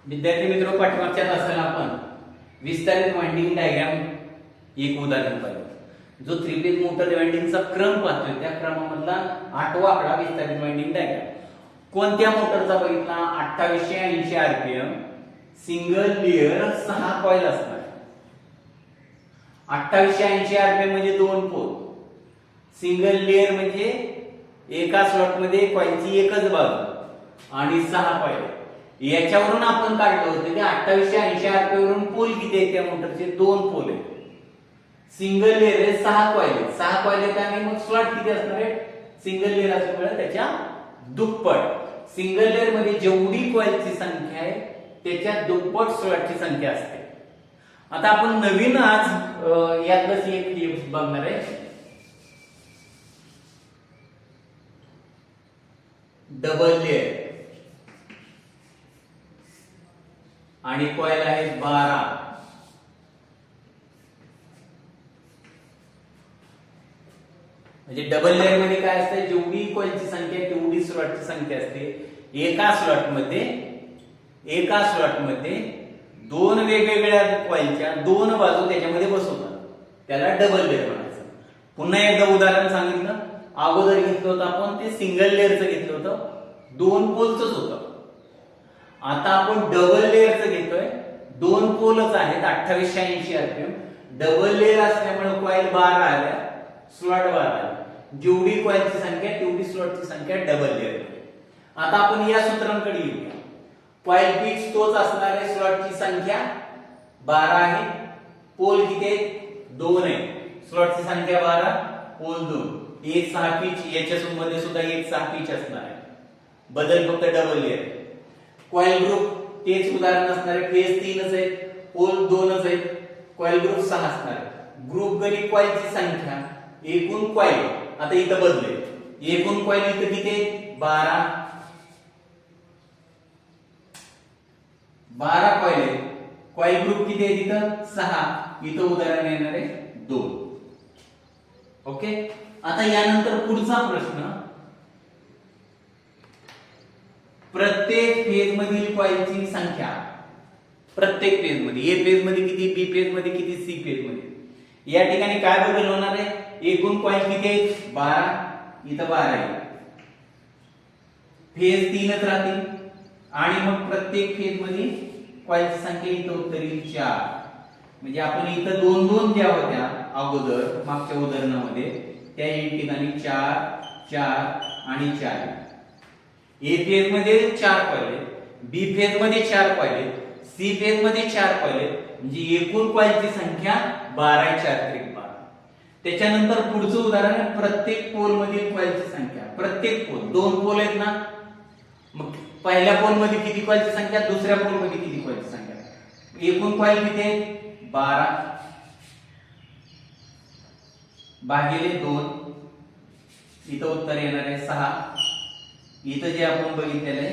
विद्यार्थी मित्र, पाठीमागच्या तासाला आपण विस्तारित वाइंडिंग डायग्राम एक उदाहरण पाहिलं. जो थ्री फेज मोटर वाइंडिंगचा क्रम पाहतोय त्या क्रमामधला 8वा आकडा विस्तारित वाइंडिंग डायग्राम. कोणत्या मोटरचा बघितला? 2880 आरपीएम, सिंगल लेअर 6 कॉइल असणार. 2880 आरपीएम म्हणजे 2 पोल. सिंगल लेअर म्हणजे एका स्लॉट मध्ये कॉइलची एकच बाजू आणि 6 कॉइल. याच्यावरून आपण काढलं होतं की 2880 आरपीएम वरून पोल किती आहेत त्या मोटरचे? 2 पोल आहेत. सिंगल लेअर आहे, 6 कॉइल आहेत. 6 कॉइल आहेत आणि मग स्लॉट किती असणार आहे? सिंगल लेअर असल्यामुळे त्याच्या दुप्पट. सिंगल लेअर मध्ये जेवढी कॉइलची संख्या आहे त्याच्या दुप्पट स्लॉटची संख्या असते. आता आपण नवीन आज यातलंच एक बघणार आहे. डबल लेअर आणि कॉइल आहे 12. म्हणजे डबल लेअर मध्ये काय असतं? जेवढी कॉइलची संख्या तेवढी स्लॉटची संख्या असते. एका स्लॉट मध्ये 2 वेगवेगळ्या कॉइलच्या 2 बाजू त्याच्यामध्ये बसवतात. त्याला डबल लेअर म्हणायचं. पुन्हा एकदा उदाहरण सांगितलं. अगोदर घेतलं होतं आपण ते सिंगल लेअरचं घेतलं होतं, 2 पोलचंच होतं. आता आपण डबल लेअरचं घेतोय, 2 पोलच आहेत. 2880 आरपीएम. डबल लेअर असल्यामुळे कॉइल 12 आल्या, स्लॉट 12 आले. जेवढी कॉइलची संख्या तेवढी स्लॉटची संख्या डबल लेअर. आता आपण या सूत्रांकडे येऊया. कॉइल पिच तोच असणार आहे. स्लॉटची संख्या 12 आहे. पोल किती आहेत? 2 आहे. स्लॉटची संख्या 12, पोल 2. एक 6 पिच. याच्यामध्ये सुद्धा एक 6 पिच असणार आहे. बदल फक्त डबल लेअर. कॉइल ग्रुप तेच उदाहरण असणार आहे. फेज 3च आहेत, पोल 2च आहेत, कॉइल ग्रुप 6 असणार आहे. ग्रुप गणी कॉइलची संख्या, एकूण कॉइल आता इथं बदलेल. एकूण कॉइल इथं किती आहेत? 12 कॉइल आहेत. कॉइल ग्रुप किती आहे तिथं? 6. इथं उदाहरण येणार आहे 2. ओके. आता यानंतर पुढचा प्रश्न, प्रत्येक फेज मधील कॉइलची संख्या. प्रत्येक फेज मध्ये, ए फेज मध्ये किती, बी फेज मध्ये किती, सी फेज मध्ये. या ठिकाणी काय बदल होणार आहे? एकूण कॉइल किती आहेत? 12. इथं 12 आहे. फेज 3च राहतील आणि मग प्रत्येक फेज मध्ये कॉइलची संख्या इथं उत्तर येईल 4. म्हणजे आपण इथं 2 ज्या होत्या अगोदर मागच्या उदाहरणामध्ये, त्या या ठिकाणी 4, 4 आणि 4. ए फेज मध्ये 4 कॉइल आहेत, बी फेज मध्ये 4 कॉइल आहेत, सी फेज मध्ये 4 कॉइल आहेत. म्हणजे एकूण कॉइलची संख्या 12 आहे. 4 त्रिक 12. त्याच्यानंतर पुढचं उदाहरण आहे प्रत्येक पोल मधील कॉइलची संख्या. प्रत्येक पोल, 2 पोल आहेत ना, मग पहिल्या पोल मध्ये किती कॉइलची संख्या, दुसऱ्या पोल मध्ये किती कॉइलची संख्या. एकूण कॉइल किती आहेत? 12 भागिले 2. इथं उत्तर येणार आहे 6. इथं जे आपण बघितलेलं आहे,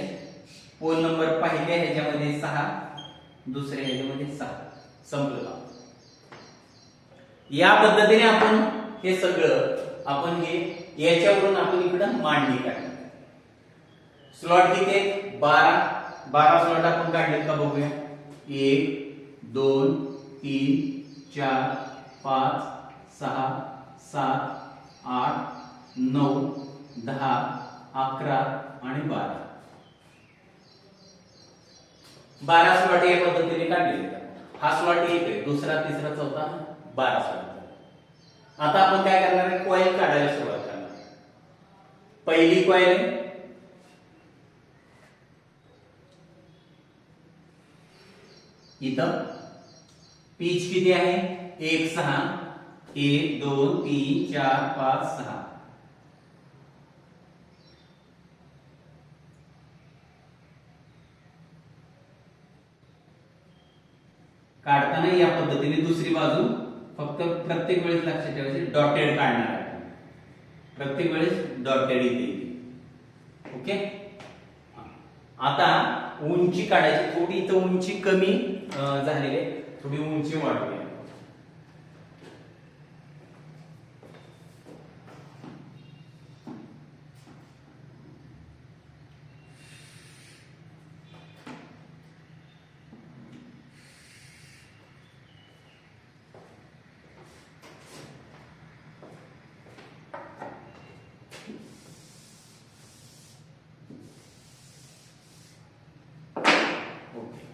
पोल नंबर पहिल्या ह्याच्यामध्ये 6, दुसऱ्या ह्याच्यामध्ये 6. संपलं काम. या पद्धतीने आपण हे सगळं याच्यावरून आपण इकडं मांडणी काढली. स्लॉट किती आहेत? 12 स्लॉट आपण काढलेत का बघूया. 1 2 3 4 5 6 7 8 9 10 11 आणि 12. 12 स्लॉट या पद्धतीने काढलेले. हा स्लॉट 1 आहे, दुसरा, तिसरा, चौथा, 12 स्लॉट. आता आपण काय करणार आहे? कॉइल काढायला सुरुवात करणार. पहिली कॉइल आहे, इथं पिच किती आहे? 1 6. 1 2 3 4 5 6. काढताना या पद्धतीने दुसरी बाजू फक्त प्रत्येक वेळेस लक्षात ठेवायचे डॉटेड काढणार आहे. प्रत्येक वेळेस डॉटेड येते. ओके. आता उंची काढायची. थोडी इथं उंची कमी झालेली आहे, थोडी उंची वाढवूया. ओके.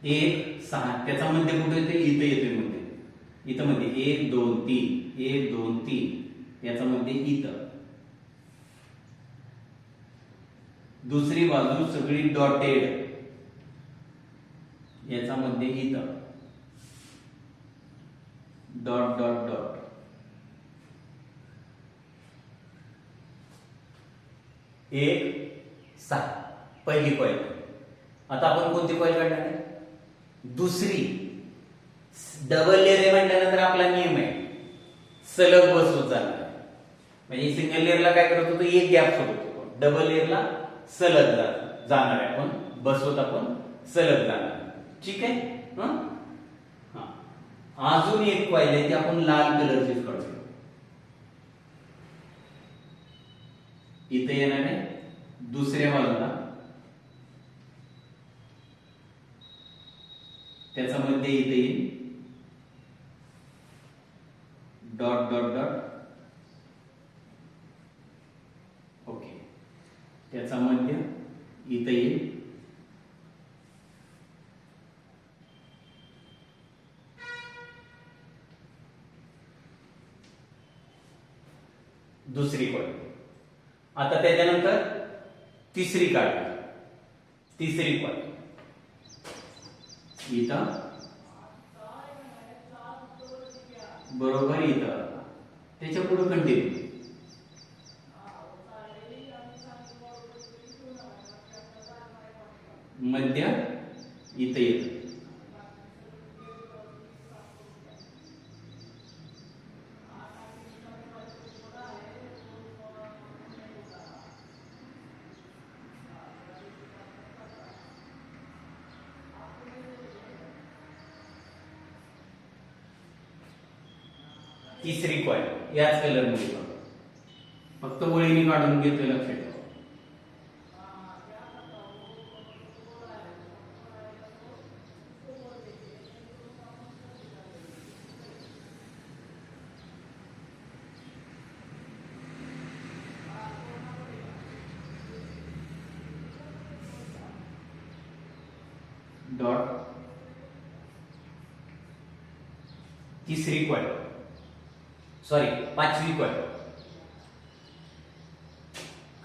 एक 6 त्याचा मध्य कुठे येते? इथं येतोय मध्ये. इथं मध्ये 1 2 3 1 2 3 याचा मध्ये इथं. दुसरी बाजू सगळी डॉटेड याचा मध्ये इथं डॉट डॉट डॉट. एक 6 पहिली कॉईल. आता आपण कोणती कॉईल काढणार आहे? दुसरी. डबल लेअर आहे म्हटल्यानंतर आपला नियम आहे सलग बसवत जाणार. म्हणजे सिंगल लेअरला काय करत होतो? एक गॅप सोडत होतो. डबल लेअरला सलग जाणार आहे आपण, बसवत आपण सलग जाणार. ठीक आहे. अजून एक कॉईल आहे ती आपण लाल कलरचीच काढतो. इथे येणार आहे दुसऱ्या बाजूला, त्याचा मध्ये इथे येईल डॉट डॉट डॉट. ओके. त्याचा मध्य इथे येईल दुसरी कॉईल. आता त्याच्यानंतर तिसरी काढली. तिसरी कॉईल इथं बरोबर इथं. त्याच्या पुढे कंटिन्यू मध्य इथं येतं. तिसरी कॉईल याच कलर मध्ये फक्त वळीने काढून घेतोय, लक्षात ठेवा. डॉट. तिसरी कॉईल, सॉरी पाचवी कॉईल.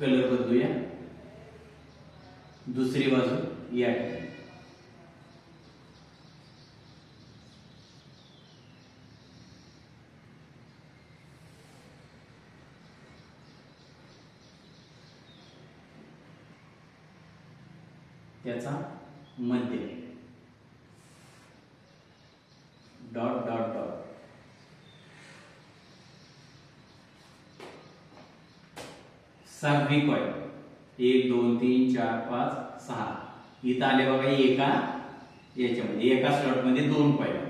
कलर बदलूया. दुसरी बाजू या ठिकाणी. त्याचा मध्य डॉट डॉट डॉट. सहावी कॉईल 1 2 3 4 5 6. इथं आले बघा एका याच्यामध्ये, एका स्लॉट मध्ये 2 कॉईल.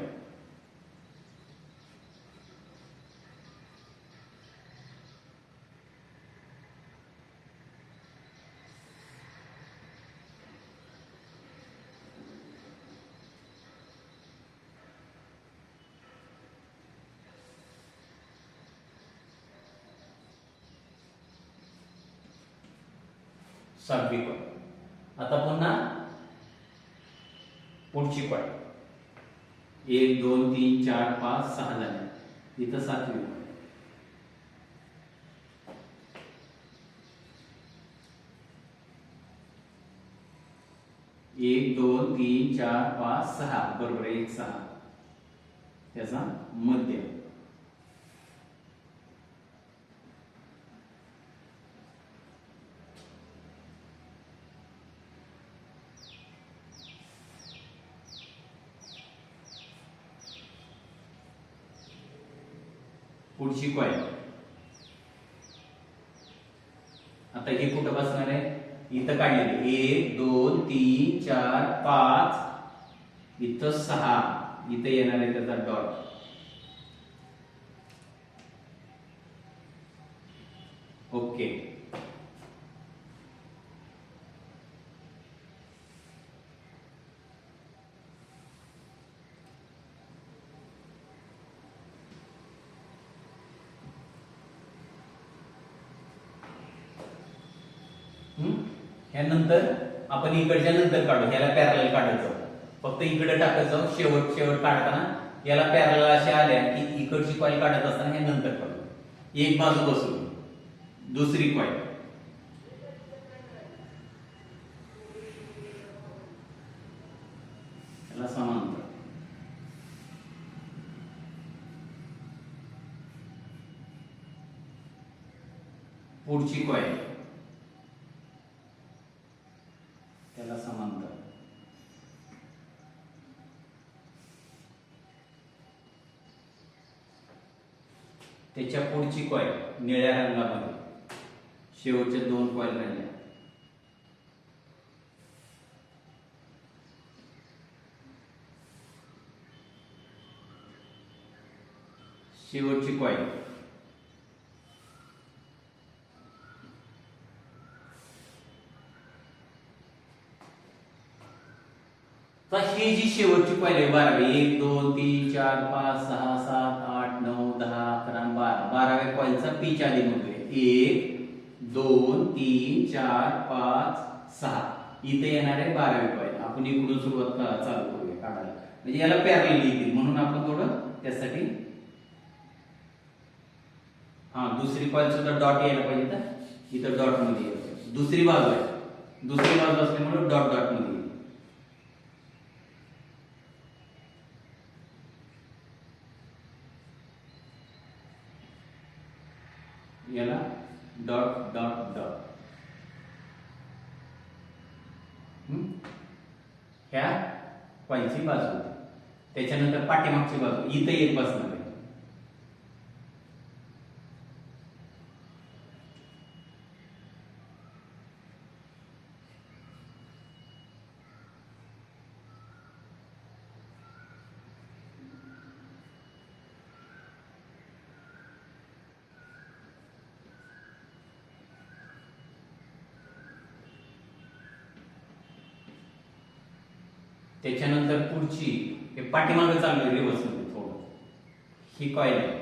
सहावी कॉईल. आता पुन्हा पुढची कॉईल 1 2 3 4 5 6 झाले. इथं सातवी कॉईल. 1 2 3 4 5 6 बरोबर 1 6. त्याचा मध्य पुढची कॉईल. आता हे कुठं बसणार आहे? इथं काढलेले 1 2 3 4 5. इथं 6. इथं येणार आहे त्याचा डॉट. ओके. ह्यानंतर आपण इकडच्या नंतर काढू, ह्याला पॅरलल काढत जाऊ, फक्त इकडे टाकत जाऊ, शेवट काढताना याला पॅरलल अशा आल्या की इकडची कॉईल काढत असताना हे नंतर काढू. एक बाजू बसवली, दुसरी कॉईल याला समांतर, पुढची कॉईल त्याला समांतर, त्याच्या पुढची कॉईल निळ्या रंगामध्ये, शेवटच्या दोन कॉईल राहिल्या, शेवटची कॉईल, तर ही जी शेवटची कॉईल आहे 12वी, 1 2 3 4 5 6 7 8 9 10 11 12, 12व्या कॉईलचा पीच आधी म्हणतोय 1 2 3 4 5 6, इथे येणार आहे 12वी कॉईल. आपण इकडून सुरुवात चालू करूया काढायला, म्हणजे याला पॅरलल येतील म्हणून आपण थोडं त्यासाठी दुसरी कॉईल सुद्धा डॉट यायला पाहिजे, तर इथं डॉट मध्ये येईल, दुसरी बाजू आहे, दुसरी बाजू असल्यामुळे डॉट डॉट मध्ये येईल. याला डॉट डॉट डॉट, ह्या कॉईलची बाजू, त्याच्यानंतर पाठीमागची बाजू, इथे एक बसणार आहे. त्याच्यानंतर पुढची हे पाठीमागे चालू रिव्हर्स मध्ये थोडं, ही कॉईल आहे,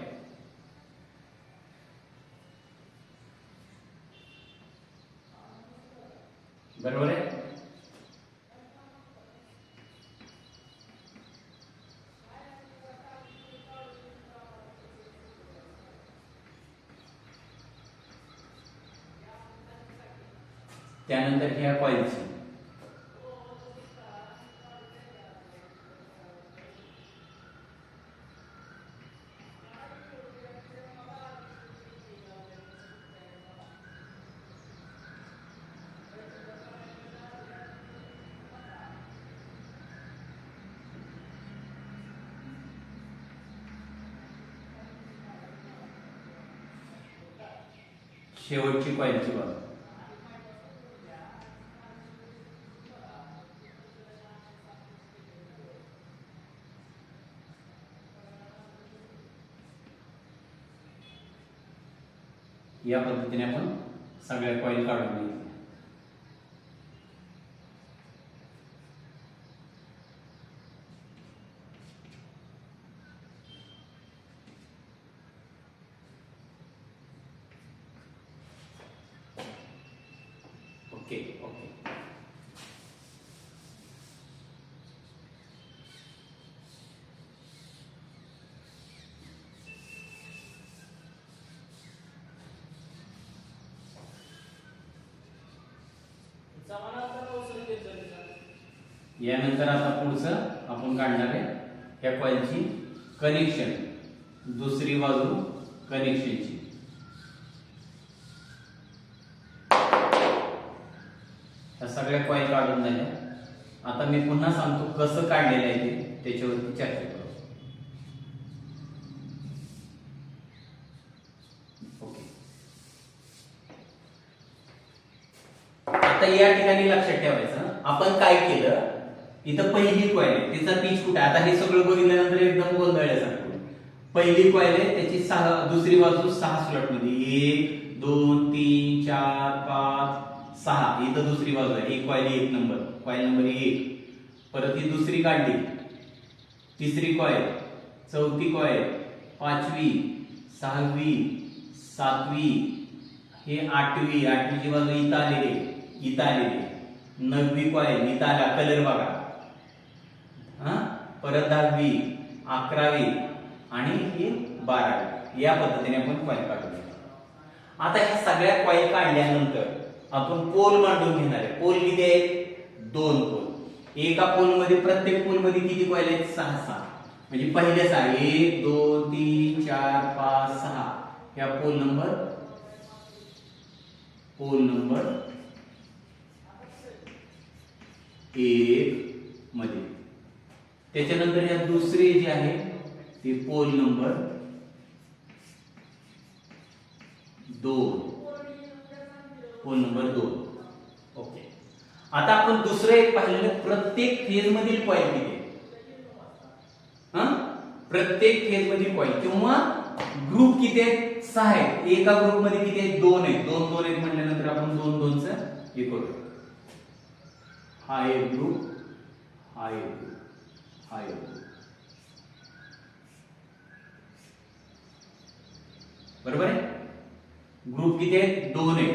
बरोबर आहे. त्यानंतर ह्या कॉईलची शेवटची कॉईलची बाजू, या पद्धतीने आपण सगळ्या कॉईल काढून घेऊ. ओके ओके, यानंतर आता पुढचं आपण काढणार आहे या कॉईलची कनेक्शन, दुसरी बाजू कनेक्शनची. या सगळ्या कॉईल काढून झाल्या. आता मी पुन्हा सांगतो कसं काढलेलं आहे ते, त्याच्यावरती चर्चा करू. ओके, आता या ठिकाणी लक्षात ठेवायचं आपण काय केलं, इथं पहिली कॉईल आहे तिचा पीच कुठे, आता हे सगळं बघितल्यानंतर एकदम गोंधळल्यासारखं. पहिली कॉईल आहे त्याची दुसरी बाजू 6 स्लॉट मध्ये, 1 2 3 4 5 6, इथं दुसरी बाजू आहे. एक कॉईल 1 नंबर, कॉईल नंबर 1. परत ही दुसरी काढली, तिसरी कॉईल, चौथी कॉईल, 5वी, 6वी, 7वी, हे 8वी, 8वीची बाजू इथं आलेली, इथं आलेली आहे. 9वी कॉईल इथं आला, कलर बघा. हा, परत 10वी, 11वी आणि हे 12वी. या पद्धतीने आपण कॉईल काढूया. आता ह्या सगळ्या कॉईल काढल्यानंतर आपण पोल मांडून घेणार आहे. पोल किती आहेत? 2 पोल. एका पोल मध्ये, प्रत्येक पोल मध्ये किती कॉईल आहेत? 6 म्हणजे पहिले 6, 1 2 3 4 5 6. ह्या पोल नंबर 1 मध्ये. त्याच्यानंतर या दुसरे जे आहे ते pole number 2. Pole number 2. Okay. आता आपण दुसरं एक पाहिलेलं, प्रत्येक फेज मधील कॉईल किती आहे? प्रत्येक फेज मधील कॉईल किंवा ग्रुप किती आहेत? 6 आहेत. एका ग्रुप मध्ये किती आहेत? 2 आहेत. 2 आहेत म्हटल्यानंतर आपण 2 च हे करू. हा एक ग्रुप, हा एक ग्रुप, हा एक ग्रुप. बरोबर आहे? ग्रुप किती आहेत? 2 आहेत.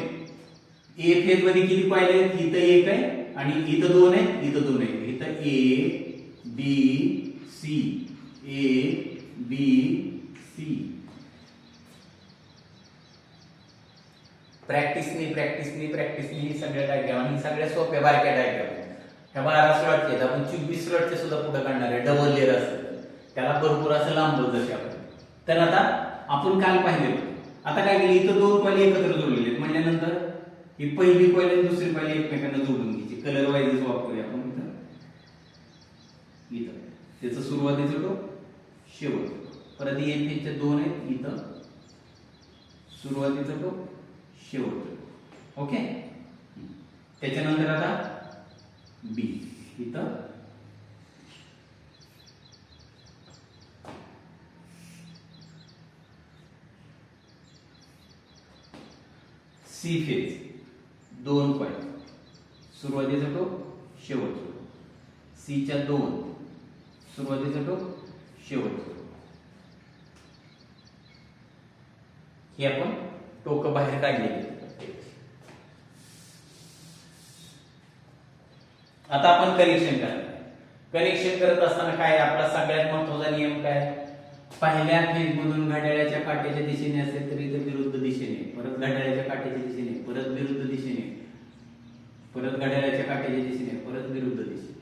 ए फेज मध्ये किती कॉईल आहेत? इथं 1 आहे आणि इथं 2 आहेत, इथं 2 आहेत. इथं A B C, A B C. प्रॅक्टिसनी सगळ्या डायग्राम आणि सगळ्या सोप्या बारक्या डायग्राम. ह्या 12 स्लॉटचे आहेत. आपण 24 स्लॉटचे सुद्धा पुढे काढणार आहे. डबल लेअर असेल त्याला भरपूर असं लांब जसे आपण. तर आता आपण काल पाहिलेलं. आता काय केलं? इथं 2 कॉईल एकत्र जोडलेले आहेत म्हटल्यानंतर ही पहिली कॉईल आणि दुसरी कॉईल एकमेकांना जोडून घ्यायची. कलर वाईजच वापरूया आपण. इथं त्याचं सुरुवातीचं टोक, शेवटचं टोक. परत ए फेजचे 2 आहेत. इथं सुरुवातीचं टोक, शेवटचं टोक. ओके. त्याच्यानंतर आता बी इथं सी फेज 2 कॉईल, सुरुवातीचा टोक, शेवटचा टोक. सी च्या 2, सुरुवातीचा टोक, शेवटचा टोक. हे आपण टोक बाहेर काढलेली. आता आपण कनेक्शन करणार. कनेक्शन करत असताना काय आपला सगळ्यात महत्त्वाचा नियम काय? पहिल्या फेज मधून घड्याळाच्या काट्याच्या दिशेने असेल तर इथे विरुद्ध दिशेने, परत घड्याळाच्या काट्याच्या दिशेने, परत विरुद्ध दिशेने, परत घड्याळाच्या काट्याच्या दिशेने, परत विरुद्ध दिशेने.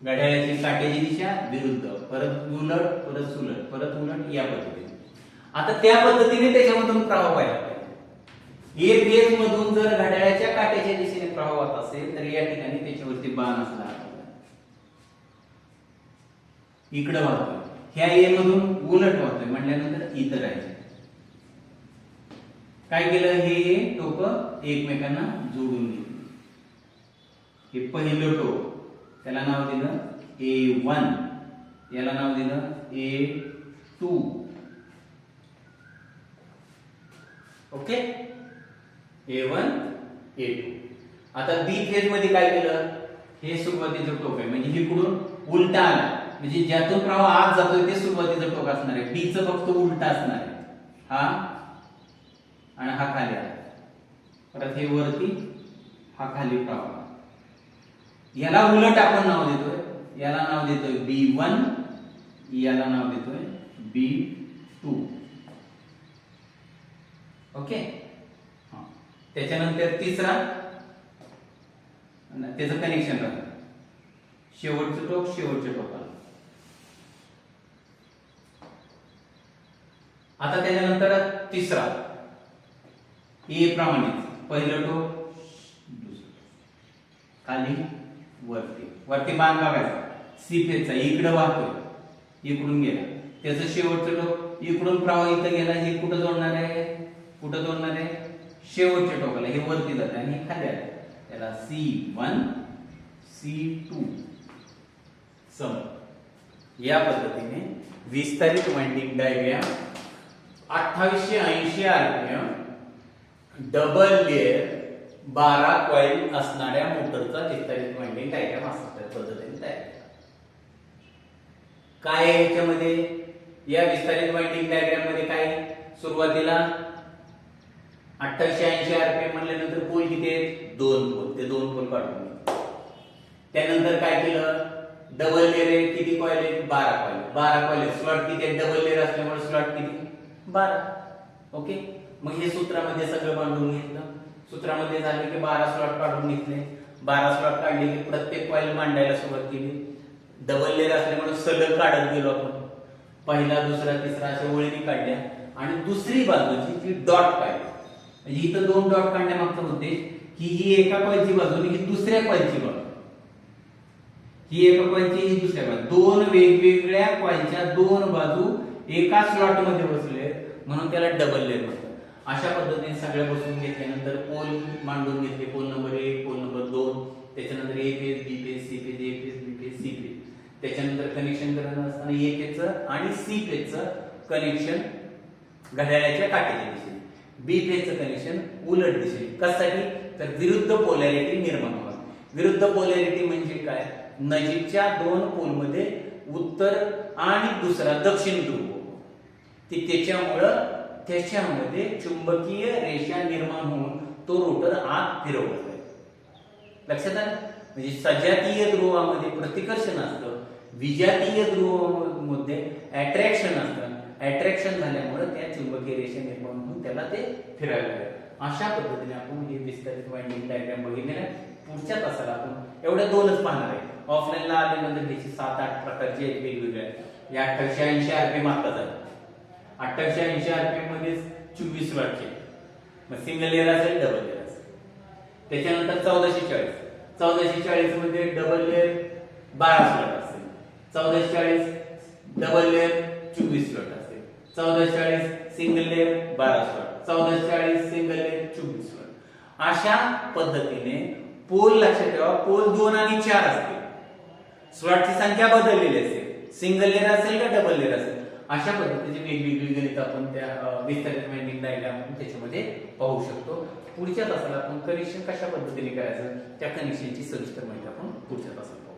घड्याळाची काट्याची दिशा विरुद्ध, परत उलट, परत सुलट, परत उलट. या पद्धतीने. आता त्या पद्धतीने त्याच्यामधून प्रवाह व्हायला पाहिजे. ए फेज मधून जर घड्याळाच्या काट्याच्या दिशेने प्रवाह होत असेल तर या ठिकाणी त्याच्यावरती बाण असणार. इकडे वाहतोय. ह्या ए मधून उलट वाहतोय म्हटल्यानंतर इथं राहायचं. काय केलं? हे टोक एकमेकांना जोडून घेतली. हे पहिलं टोक, त्याला नाव दिलं A1, याला नाव दिलं A2. ओके. A1 A2. आता बी फेज मध्ये काय केलं? हे सुरुवातीचं टोक आहे म्हणजे इकडून उलटा आला म्हणजे ज्यातून प्रवाह आत जातोय ते सुरुवातीचं टोक असणार आहे. बी चं फक्त उलटा असणार आहे. हा आणि हा खाली आला. परत हे वरती, हा खाली प्रवाह. याला उलट आपण नाव देतोय. याला नाव देतोय B1, याला नाव देतोय B2. ओके. त्याच्यानंतर तिसरा, त्याचं कनेक्शन राहतं. शेवटचं टोक, शेवटच्या टोकाला. आता त्याच्यानंतर तिसरा, ए प्रमाणे पहिलं टोक, खाली, वरती. वरती बाण बघायचा. सी फेजचा इकडे वाहतोय, इकडून गेला. त्याचं शेवटचं टोक इकडून प्रवाह इथं गेला. हे कुठं जोडणार आहे? कुठं जोडणार आहे? शेवटच्या टोकाला. हे वरती जात आणि हे खाली आलं. त्याला C1 C2 सम. या पद्धतीने विस्तारित winding diagram 2880 RPM double layer 12 coil असणाऱ्या मोटरचा विस्तारित वाइंडिंग डायग्राम अशा पद्धतीने तयार केला. काय आहे याच्यामध्ये? या विस्तारित वाइंडिंग डायग्राम मध्ये काय? सुरुवातीला 2880 आरपीएम म्हणल्यानंतर पोल किती आहेत? 2 पोल. ते 2 पोल काढून घे. त्यानंतर काय केलं? डबल लेअर आहे, किती कॉइल आहेत? 12 कॉइल. 12 कॉइल. स्लॉट किती आहेत? डबल लेअर असल्यामुळे स्लॉट किती? 12. ओके. मग हे सूत्रामध्ये सगळं मांडून घेतलं. सूत्रामध्ये झाले की 12 स्लॉट काढून घेतले. 12 स्लॉट काढले की प्रत्येक कॉइल मांडायला सुरुवात केली. डबल लेअर असल्यामुळे सलग काढत गेलो आपण. पहिला, दुसरा, तिसरा अशा ओळीने काढल्या आणि दुसरी बाजूची जी डॉट काढली. म्हणजे इथं 2 डॉट काढण्यामागचा उद्देश की ही एका कॉइलची बाजू आणि ही दुसऱ्या कॉइलची बाजू. ही एका कॉइलची, ही दुसऱ्या बाजू. 2 वेगवेगळ्या कॉइलच्या 2 बाजू एका स्लॉट मध्ये बसले म्हणून त्याला डबल लेअर म्हणतात. अशा पद्धतीने सगळ्या बसवून घेतल्यानंतर पोल मांडून घेतले. पोल नंबर 1, पोल नंबर 2, त्याच्यानंतर A phase, B phase, C phase, A phase, B phase, C phase. त्याच्यानंतर कनेक्शन करत असताना ए फेजचं आणि सी फेजचं कनेक्शन घड्याळाच्या काट्याच्या दिशेने, बी फेजचं कनेक्शन उलट दिशेने. कशासाठी? तर विरुद्ध पोलॅरिटी निर्माण होणार. विरुद्ध पोलॅरिटी म्हणजे काय? नजीकच्या 2 पोलमध्ये उत्तर आणि दुसरा दक्षिण ध्रुव, त्याच्यामध्ये चुंबकीय रेषा निर्माण होऊन तो रोटर आत फिरवला जाईल. लक्षात आलं? म्हणजे सजातीय ध्रुवामध्ये प्रतिकर्षण असतं, विजातीय ध्रुवामध्ये अट्रॅक्शन असतं. अट्रॅक्शन झाल्यामुळे त्या चुंबकीय रेषा निर्माण होऊन त्याला ते फिरायला लागेल. अशा पद्धतीने आपण हे विस्तारित वाइंडिंग डायग्राम बघितलेला आहे. पुढच्या तासाला आपण एवढ्या 2च पाहणार आहे. ऑफलाईनला आल्यानंतर त्याची 7-8 प्रकारचे वेगवेगळे आहेत. या 2880 आरपीएम आता झाले. 2880 आरपीएम मध्ये 24 स्लॉटचे. मग सिंगल लेअर असेल, डबल लेअर असेल. त्याच्यानंतर 1440 मध्ये डबल लेअर 12 स्लॉट असेल. 1440 डबल लेअर 24 स्लॉट असेल. 1440 single layer 12 slot. 1440 single layer 24 slot. अशा पद्धतीने पोल लक्षात ठेवा. पोल 2 आणि 4 असतील. स्लॉटची संख्या बदललेली असेल. सिंगल लेअर असेल का डबल लेअर असेल. अशा पद्धतीचे वेगवेगळी गणित आपण त्या विस्तारित वाइंडिंग डायग्राम त्याच्यामध्ये पाहू शकतो. पुढच्या तासाला आपण कनेक्शन कशा पद्धतीने करायचं त्या कनेक्शनची सविस्तर माहिती आपण पुढच्या तासाला